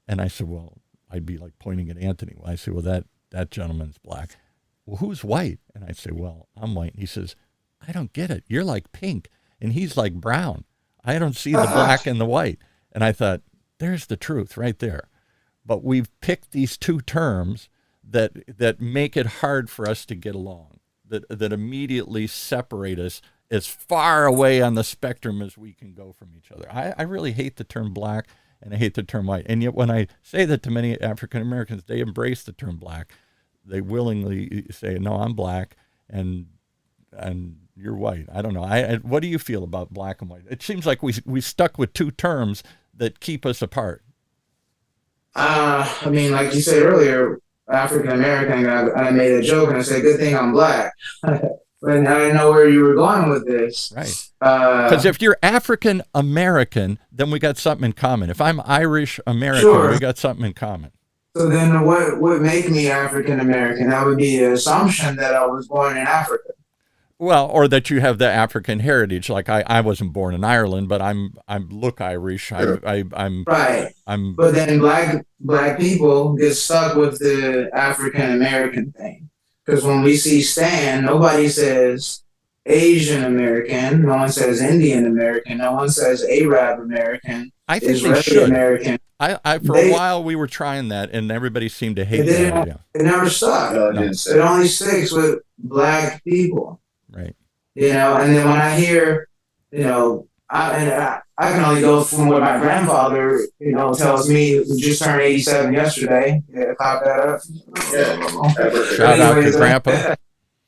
And I said, well, I'd be like pointing at Anthony. I said, well, that gentleman's black. Well, who's white? And I say, well, I'm white. And he says, I don't get it. You're like pink. And he's like brown. I don't see the black and the white. And I thought, there's the truth right there. But we've picked these two terms that make it hard for us to get along, that immediately separate us as far away on the spectrum as we can go from each other. I really hate the term black and I hate the term white. And yet when I say that to many African Americans, they embrace the term black. They willingly say, no, I'm black and you're white. I don't know. What do you feel about black and white? It seems like we stuck with two terms that keep us apart. I mean, like you said earlier, African American, I made a joke and I said, good thing I'm black. But I didn't know where you were going with this. Right. Because if you're African American, then we got something in common. If I'm Irish American, sure, we got something in common. So then what would make me African American? That would be the assumption that I was born in Africa. Well, or that you have the African heritage. Like I wasn't born in Ireland, but I'm look Irish. I'm right. I'm. But then black people get stuck with the African American thing, because when we see Stan, nobody says Asian American, no one says Indian American, no one says Arab American. I think they Israeli should. American. A while we were trying that, and everybody seemed to hate that idea. It never stuck. No. It only sticks with black people. Right. You know, and then when I hear, you know, I can only go from what my grandfather, you know, tells me, who just turned 87 yesterday. Yeah, clap that up. Yeah. Shout out to Grandpa.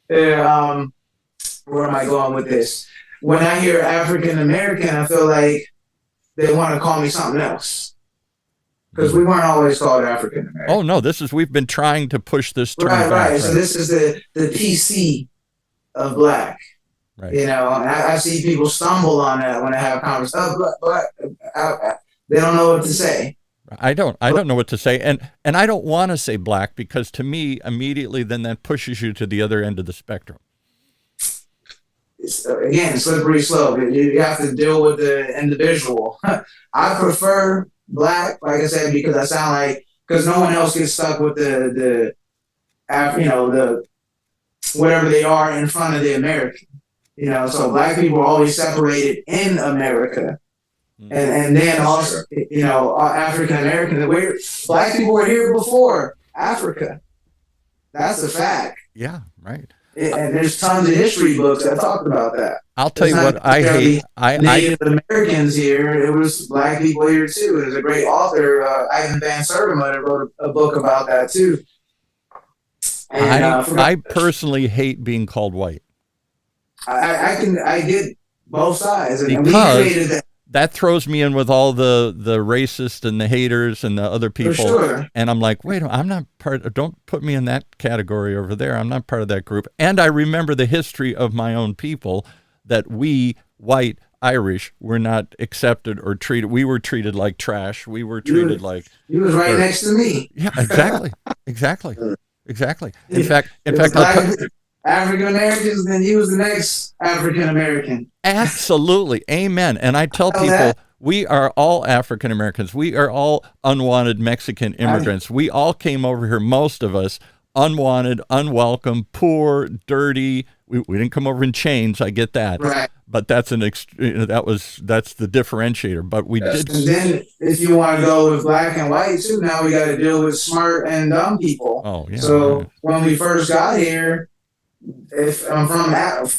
Yeah, where am I going with this? When I hear African American, I feel like they want to call me something else. Because we weren't always called African American. Oh no, we've been trying to push this term back. Right. So this is the PC of black. Right. You know, and I see people stumble on that when I have conversations. Black. They don't know what to say. I don't know what to say, and I don't want to say black because to me immediately then that pushes you to the other end of the spectrum. Again, slippery slope. You have to deal with the individual. I prefer black, like I said, because no one else gets stuck with the whatever they are in front of the American. You know, so black people are always separated in America. And then also, you know, African Americans, black people were here before Africa. That's a fact. Yeah, right. And there's tons of history books that talk about that. I'll tell It's you not what I hate. necessarily Native Americans here. It was black people here too. There's a great author, Ivan Van Sertima, that wrote a book about that too. And I personally hate being called white I get both sides, and we because created that that throws me in with all the racists and the haters and the other people. for sure. And I'm like, wait, I'm not part. Don't put me in that category over there. I'm not part of that group. And I remember the history of my own people, that we white Irish were not accepted or treated. We were treated like trash. We were treated like. He was right next to me. Yeah, exactly, exactly. In fact, African Americans, then he was the next African American. absolutely, amen. And I tell people, we are all African Americans. We are all unwanted Mexican immigrants. We all came over here, most of us, unwanted, unwelcome, poor, dirty. We didn't come over in chains. I get that, Right. but that's that's the differentiator. But we did. And then if you want to go with black and white too, now we got to deal with smart and dumb people. Oh yeah. So yeah. when we first got here, if I'm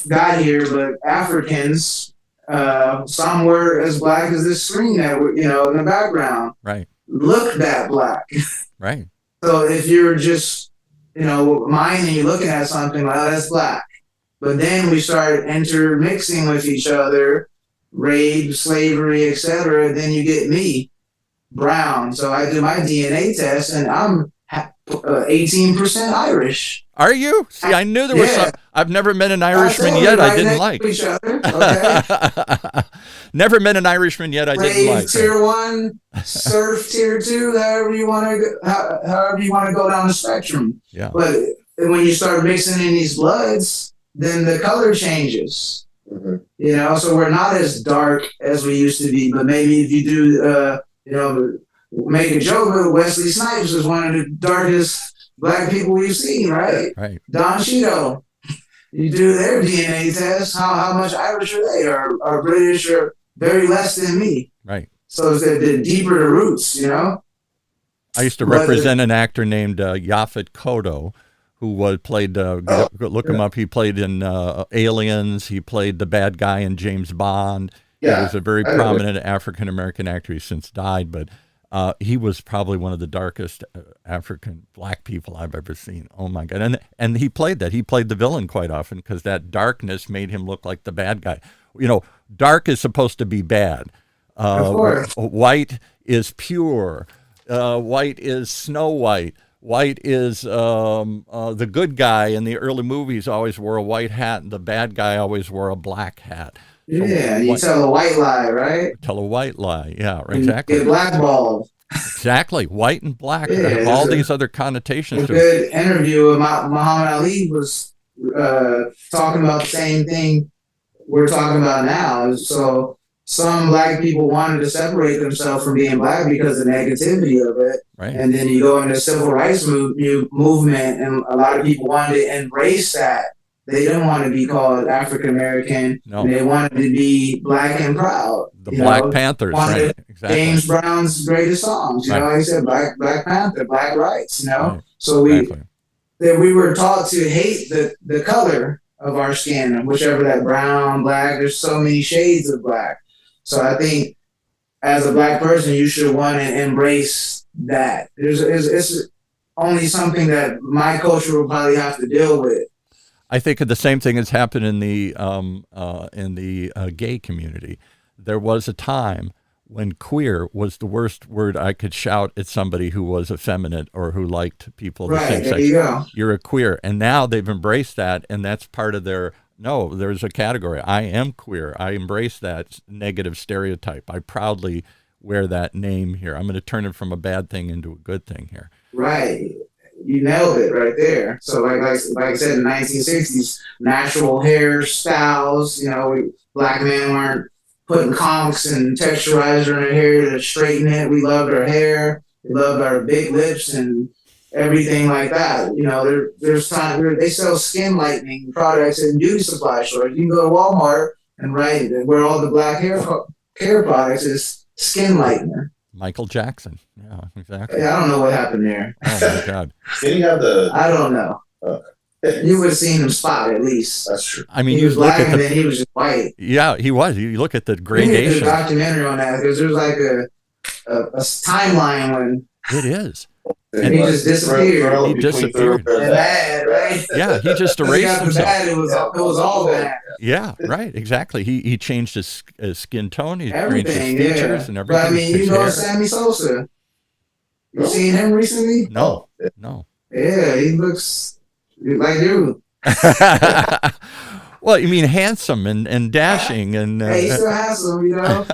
got here, but Africans, some were as black as this screen that in the background. Right. Look that black. Right. So if you're just mine and you're looking at something like, oh, that's black. But then we start intermixing with each other, rape, slavery, etc. Then you get me, brown. So I do my DNA test, and I'm 18% Irish. Are you? See, I knew there was some. I've never met an Irishman yet I didn't like. Each other, okay? Never met an Irishman yet I didn't like. Tier 1, surf tier 2, however you want to go down the spectrum. Yeah. But when you start mixing in these bloods, then the color changes. Mm-hmm. So we're not as dark as we used to be. But maybe if you do, make a joke, but Wesley Snipes is one of the darkest black people we've seen, right? Right. Don Cheadle. You do their DNA test. How much Irish are they? Or British, or very less than me. Right. So it's the deeper the roots, I used to represent an actor named Yaphet Kotto, who played. Look him up. He played in Aliens. He played the bad guy in James Bond. Yeah, he was a very prominent African American actor. He's since died, but he was probably one of the darkest African black people I've ever seen. Oh my God! And he played that. He played the villain quite often because that darkness made him look like the bad guy. Dark is supposed to be bad. Of course. White is pure. White is Snow White. White is the good guy in the early movies always wore a white hat, and the bad guy always wore a black hat. Yeah, you tell a white lie, right? Tell a white lie, yeah, exactly. Get blackballed. Exactly, white and black have all these other connotations. A good interview with Muhammad Ali was talking about the same thing we're talking about now. So some black people wanted to separate themselves from being black because of the negativity of it. Right. And then you go into the civil rights movement, and a lot of people wanted to embrace that. They didn't want to be called African American. No. They wanted to be black and proud. The Black Panthers, right? Exactly. James Brown's greatest songs, he said Black Panther, Black Rights, Right. So we were taught to hate the color of our skin, whichever that brown, black. There's so many shades of black. So I think as a black person, you should want to embrace that. It's only something that my culture will probably have to deal with. I think the same thing has happened in the gay community. There was a time when queer was the worst word I could shout at somebody who was effeminate or who liked people of the same sex. There you go. You're a queer. And now they've embraced that, and that's part of there's a category. I am queer. I embrace that negative stereotype. I proudly wear that name here. I'm going to turn it from a bad thing into a good thing here. Right. You nailed it right there. So like I said, in the 1960s, natural hairstyles, black men weren't putting conchs and texturizer in their hair to straighten it. We loved our hair. We loved our big lips and everything like that. There's time they sell skin lightening products in beauty supply stores. You can go to Walmart and where all the black hair products is skin lightener. Michael Jackson. Yeah, exactly. I don't know what happened there. Oh my God. Did he have the? I don't know. You would have seen him spot at least. That's true. I mean, He you was look black at and the then he was just white. yeah, he was. You look at the We need to do a gradation. documentary on that because there's like a timeline when It is. and he just disappeared. He disappeared. And bad, right? Yeah, he just 'Cause he erased got the himself. bad, it was all bad. Yeah, right, exactly. He changed his skin tone, he changed Everything, his features yeah. and But I everything. mean, his you know hair. Sammy Sosa. You No. seen him recently? No, no. Yeah, he looks like you. Well, you mean handsome and dashing and. Hey, he's still handsome, you know.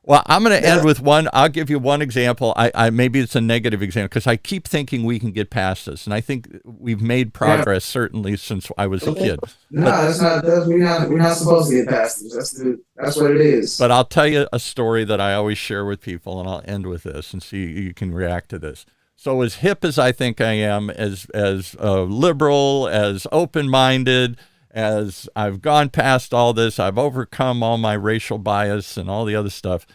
Well, I'm going to end with one. I'll give you one example. I maybe it's a negative example because I keep thinking we can get past this, and I think we've made progress certainly since I was a kid. No, that's not. We're not supposed to get past this. That's what it is. But I'll tell you a story that I always share with people, and I'll end with this and see you can react to this. So as hip as I think I am, as liberal, as open-minded, as I've gone past all this, I've overcome all my racial bias and all the other stuff.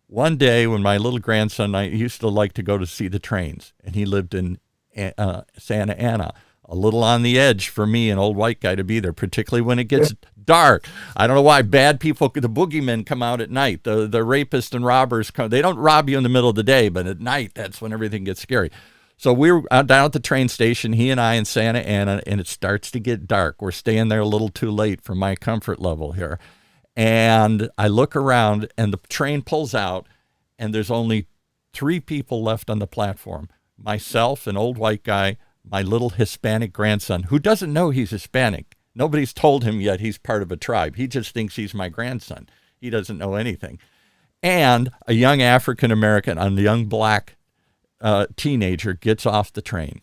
One day when my little grandson, I used to like to go to see the trains, and he lived in Santa Ana, a little on the edge for me, an old white guy, to be there, particularly when it gets dark. I don't know why bad people, the boogeymen come out at night. The rapists and robbers come. They don't rob you in the middle of the day, but at night, that's when everything gets scary. So we were down at the train station, he and I in Santa Ana, and it starts to get dark. We're staying there a little too late for my comfort level here. And I look around, and the train pulls out, and there's only 3 people left on the platform. Myself, an old white guy, my little Hispanic grandson, who doesn't know he's Hispanic. Nobody's told him yet he's part of a tribe. He just thinks he's my grandson. He doesn't know anything. And a young African-American, a young black teenager gets off the train.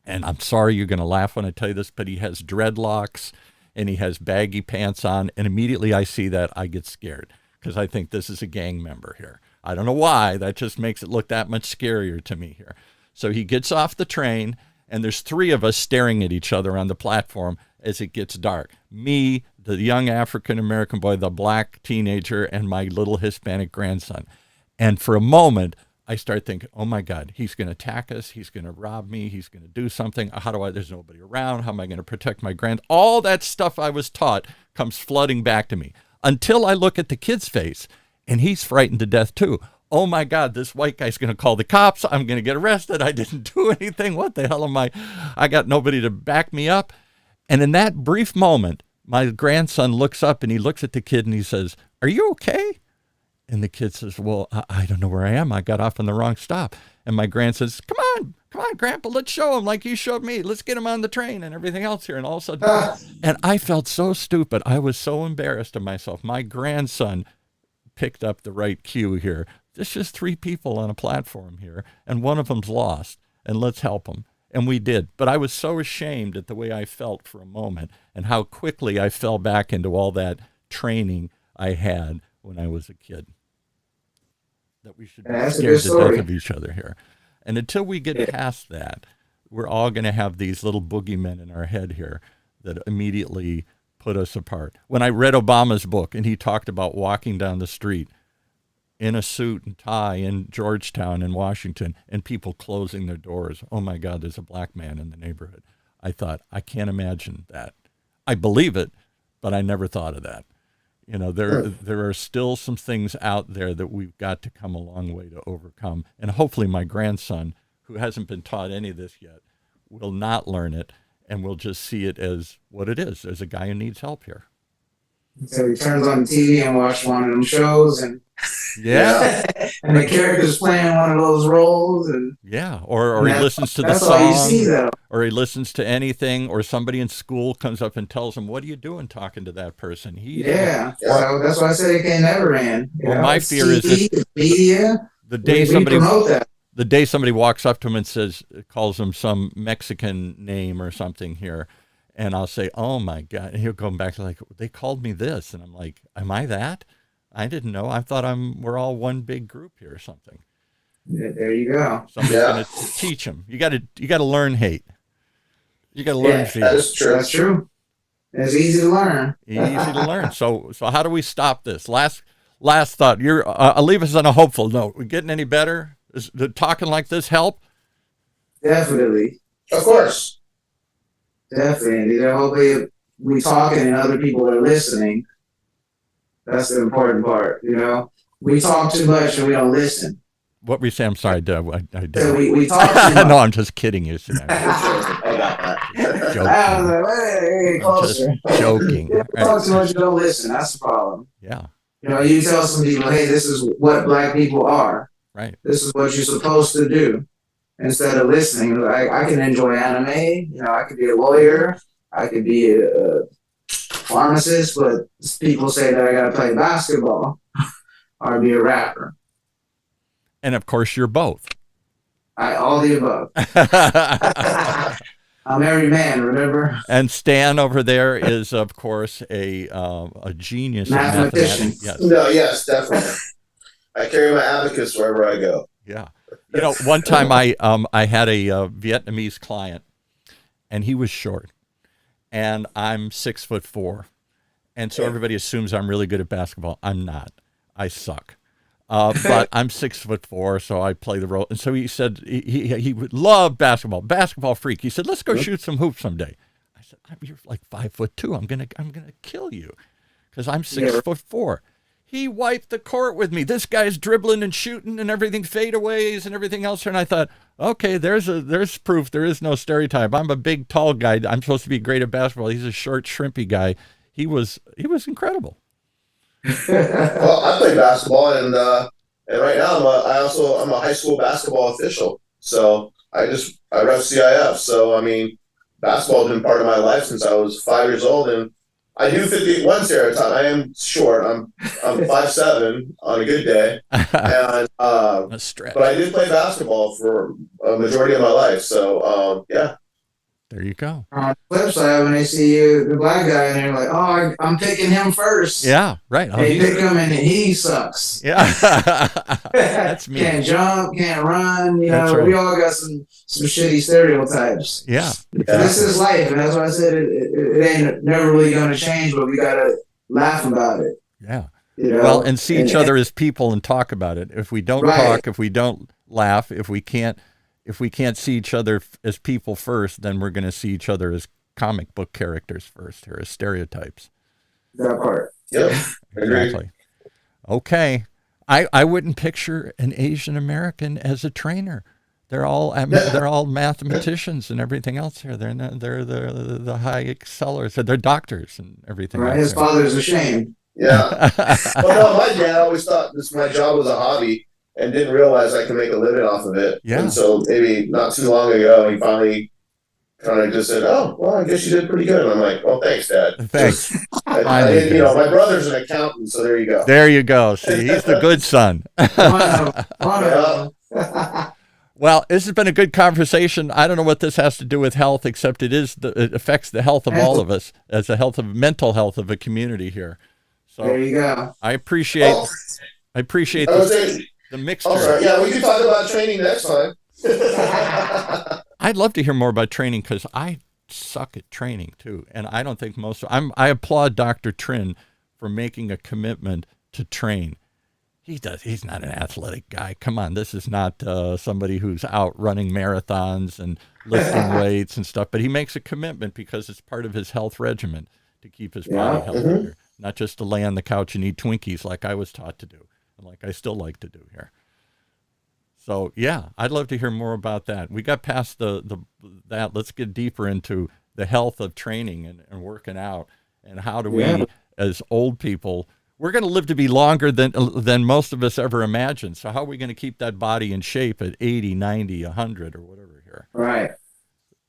And I'm sorry you're going to laugh when I tell you this, but he has dreadlocks and he has baggy pants on. And immediately I see that, I get scared because I think this is a gang member here. I don't know why. That just makes it look that much scarier to me here. So he gets off the train, and there's 3 of us staring at each other on the platform as it gets dark. Me, the young African-American boy, the black teenager, and my little Hispanic grandson. And for a moment, I start thinking, oh my God, he's going to attack us. He's going to rob me. He's going to do something. There's nobody around. How am I going to protect my all that stuff I was taught comes flooding back to me until I look at the kid's face, and he's frightened to death too. Oh my God, this white guy's going to call the cops. I'm going to get arrested. I didn't do anything. What the hell am I? I got nobody to back me up. And in that brief moment, my grandson looks up and he looks at the kid and he says, "Are you okay?" And the kid says, "Well, I don't know where I am. I got off on the wrong stop." And my grandson says, come on, Grandpa, let's show him like you showed me. Let's get him on the train and everything else here. And all of a sudden, and I felt so stupid. I was so embarrassed of myself. My grandson picked up the right cue here. There's just 3 people on a platform here, and one of them's lost, and let's help them. And we did. But I was so ashamed at the way I felt for a moment and how quickly I fell back into all that training I had when I was a kid. That we should be scared to death of each other here. And until we get past that, we're all going to have these little boogeymen in our head here that immediately put us apart. When I read Obama's book and he talked about walking down the street in a suit and tie in Georgetown in Washington and people closing their doors. Oh my God, there's a black man in the neighborhood. I thought, I can't imagine that. I believe it, but I never thought of that. You know, there are still some things out there that we've got to come a long way to overcome. And hopefully my grandson, who hasn't been taught any of this yet, will not learn it and will just see it as what it is. There's a guy who needs help here. So he turns on the TV and watch one of them shows, and yeah, and the character's playing one of those roles, and or he listens to the that's all you see, song, though. or he listens to anything, or somebody in school comes up and tells him, "What are you doing talking to that person?" So that's why I said it can't never end. Well, my fear is that media. The day we somebody promote that. The day somebody walks up to him and calls him some Mexican name or something here, and I'll say, "Oh my God!" And he'll go back to like, "They called me this," and I'm like, "Am I that? I didn't know. I thought we're all one big group here or something." Yeah, there you go. Somebody's going to teach him. You got to learn hate. You got to learn fear. That's true. That's true. It's easy to learn. Easy to learn. So how do we stop this? Last thought. I'll leave us on a hopeful note. We getting any better? Is talking like this help? Definitely. Of course. definitely. Hopefully, we talking and other people are listening. That's the important part. We talk too much and we don't listen. What were you saying? I'm sorry, Doug. I So did. we talk too much. No, I'm just kidding you. I got that. Joking. I was like, hey, I'm closer. just joking. You talk too much, you don't listen. That's the problem. Yeah. You tell some people, hey, this is what black people are. Right. This is what you're supposed to do. Instead of listening, I can enjoy anime. I could be a lawyer. I could be a pharmacist, but people say that I got to play basketball or be a rapper. And of course, you're both. All the above. I'm every man, remember? And Stan over there is, of course, a genius in Mathematician. mathematics. Yes. No, yes, definitely. I carry my abacus wherever I go. Yeah. One time I had a Vietnamese client, and he was short, and I'm 6'4", and so everybody assumes I'm really good at basketball. I'm not. I suck. But I'm 6'4", so I play the role. And so he said he would love basketball freak. He said, "Let's go shoot some hoops someday." I said, "You're like 5'2". I'm gonna kill you, because I'm 6'4". He wiped the court with me. This guy's dribbling and shooting and everything, fadeaways and everything else. And I thought, okay, there's proof. There is no stereotype. I'm a big, tall guy. I'm supposed to be great at basketball. He's a short, shrimpy guy. He was incredible. Well, I play basketball, and right now I'm a high school basketball official. So I rep CIF. So I mean, basketball has been part of my life since I was 5 years old, and I do 51 stereotype. I am short. I'm 5'7" on a good day, and A stretch. but I did play basketball for a majority of my life. So yeah. There you go. On the flip side, when they see you, the black guy, and they're like, "Oh, I'm picking him first." Yeah, right. They pick him, and he sucks. Yeah, that's me. Can't jump, can't run. That's right. We all got some shitty stereotypes. Yeah. This is life, and that's why I said it ain't never really gonna change. But we gotta laugh about it. Yeah. Well, and see each other as people and talk about it. If we don't talk, if we don't laugh, if we can't see each other as people first, then we're going to see each other as comic book characters first, or as stereotypes. That part. Yep. Exactly. Okay. I wouldn't picture an Asian American as a trainer. They're all mathematicians and everything else here. They're the high excellers. They're doctors and everything. Right. Else His father's ashamed. Yeah. Well, no, my dad always thought my job was a hobby, and didn't realize I could make a living off of it. Yeah. And so maybe not too long ago, he finally kind of just said, "Oh, well, I guess you did pretty good." And I'm like, "Well, thanks, Dad." Thanks. My brother's an accountant, so there you go. There you go. See, he's the good son. Well, this has been a good conversation. I don't know what this has to do with health, except it affects the health of all of us, as the mental health of a community here. So there you go. I appreciate the mixture. Oh, sorry. Yeah, we can talk about training next time. I'd love to hear more about training, because I suck at training too, and I don't think I applaud Dr. Trinh for making a commitment to train. He's not an athletic guy. Come on, this is not somebody who's out running marathons and lifting weights and stuff, but he makes a commitment because it's part of his health regimen to keep his body healthier, not just to lay on the couch and eat Twinkies like I was taught to do, and like I still like to do here. So yeah, I'd love to hear more about that. We got past that. Let's get deeper into the health of training and working out, and how do we, as old people, we're going to live to be longer than most of us ever imagined. So how are we going to keep that body in shape at 80, 90, 100, or whatever here? Right.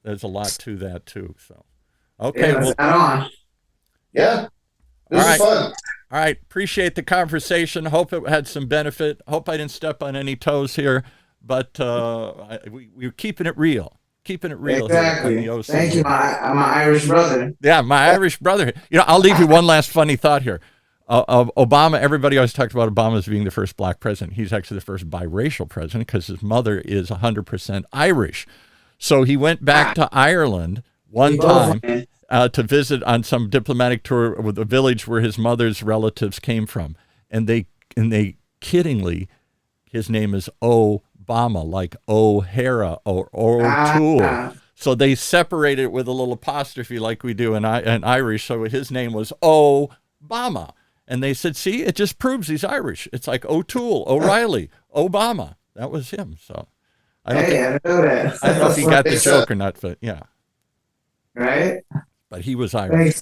There's a lot to that too. So, okay. Let's add on. Yeah. This is fun. All right. Appreciate the conversation. Hope it had some benefit. Hope I didn't step on any toes here, but we're keeping it real. Keeping it real. Exactly. Here on the Thank you, my Irish brother. Yeah, my Irish brother. I'll leave you one last funny thought here. Obama, everybody always talks about Obama as being the first black president. He's actually the first biracial president, because his mother is 100% Irish. So he went back to Ireland one time to visit on some diplomatic tour with the village where his mother's relatives came from. And they kiddingly, his name is Obama, like O'Hara or O'Toole. So they separated it with a little apostrophe like we do in Irish. So his name was Obama. And they said, see, it just proves he's Irish. It's like O'Toole, O'Reilly, Obama. That was him. So I don't know that. I don't know if he got the joke or not, but yeah. Right? But he was Irish.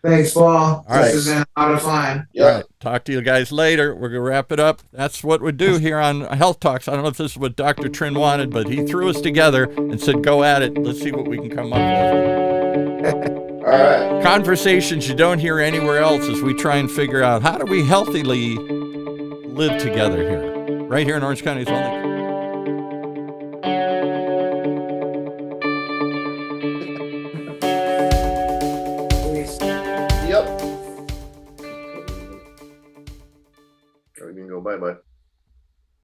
Thanks, Paul. All right. This has been a lot of fun. Yeah. All right. Talk to you guys later. We're going to wrap it up. That's what we do here on Health Talks. I don't know if this is what Dr. Trinh wanted, but he threw us together and said, go at it. Let's see what we can come up with. All right. Conversations you don't hear anywhere else as we try and figure out how do we healthily live together here. Right here in Orange County's only